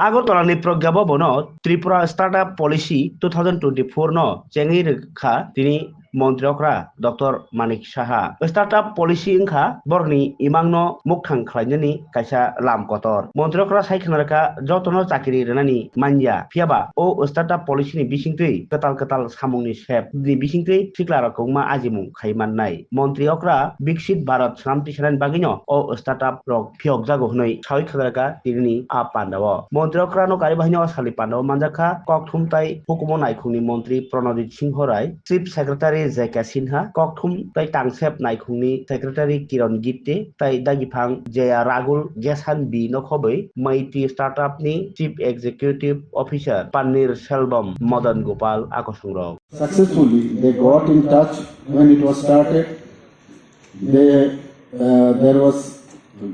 আগরতলাनि प्रज्ञा भवनाव Tripura startup policy 2024 no चेंगि रेखा तिनि मन्त्रियकरा doctor Manik Saha startup policy इंखा बरनि इमांनो मुखथां खालायनायनि कायसा लाम कतर मन्त्रियकरा सायखनारका जतनो चाकरि रेनानि मानया फियाबा ओ स्टार्टआप पलिसिनि बिसिंतै कताल सामुंनि सेप नि बिसिंतै सिक्लारखौ मा आजिमुं खायमाननाय मन्त्रियकरा विकसित भारत सामति सानानि बागिनो ओ स्टार्टआप रक फियक जागो हनै सावै खालारका तिनि आ पान्डाव मन्त्रियकरा कार्यबाहिनी सालि पान्डाव मानजाखा ककथुमताई हुकुमो नायखुंनि मन्त्रि Pranajit Singha Roy chief secretary JK Sinha ककथुमताई तांसेप नायखुंनि सेक्रेटारि किरण गित्ते ताई दागिफां जया रागुल गेसान बि नखबै मैती स्टार्टआपनि chief executive officer Panneer Selvam Madan Gopal आकसंरक Successfully, they got in touch when it was started. There was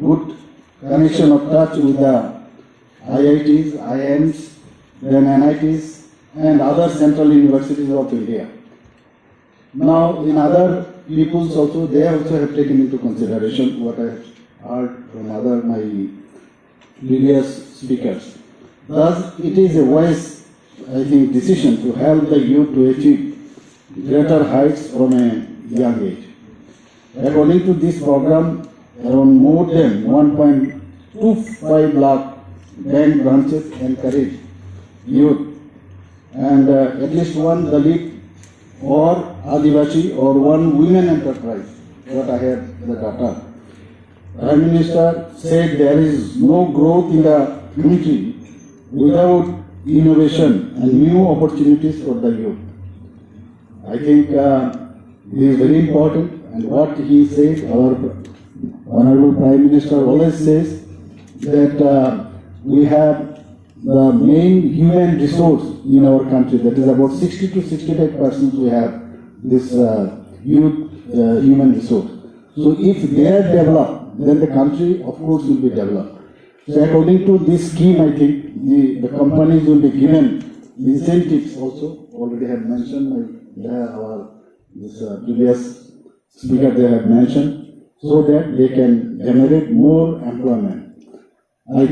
good connection of touch with the IITs, IIMs, then NITs, and other central universities of India. Now, in other peoples also, they also have taken into consideration what I have heard from my previous speakers. Thus, it is a wise, I think, decision to help the youth to achieve greater heights from a young age. According to this program, around more than 1.25 lakh bank branches encourage youth and at least one Dalit or Adivasi or one women enterprise, what I have the data. Prime Minister said there is no growth in the country without innovation and new opportunities for the youth. I think this is very important, and what he said, our Honorable Prime Minister always says that we have the main human resource in our country, that is about 60 to 65% we have this youth human resource. So if they are developed, then the country of course will be developed. So according to this scheme, I think the companies will be given incentives also, already have mentioned, our previous speaker they have mentioned, so that they can generate more employment. I think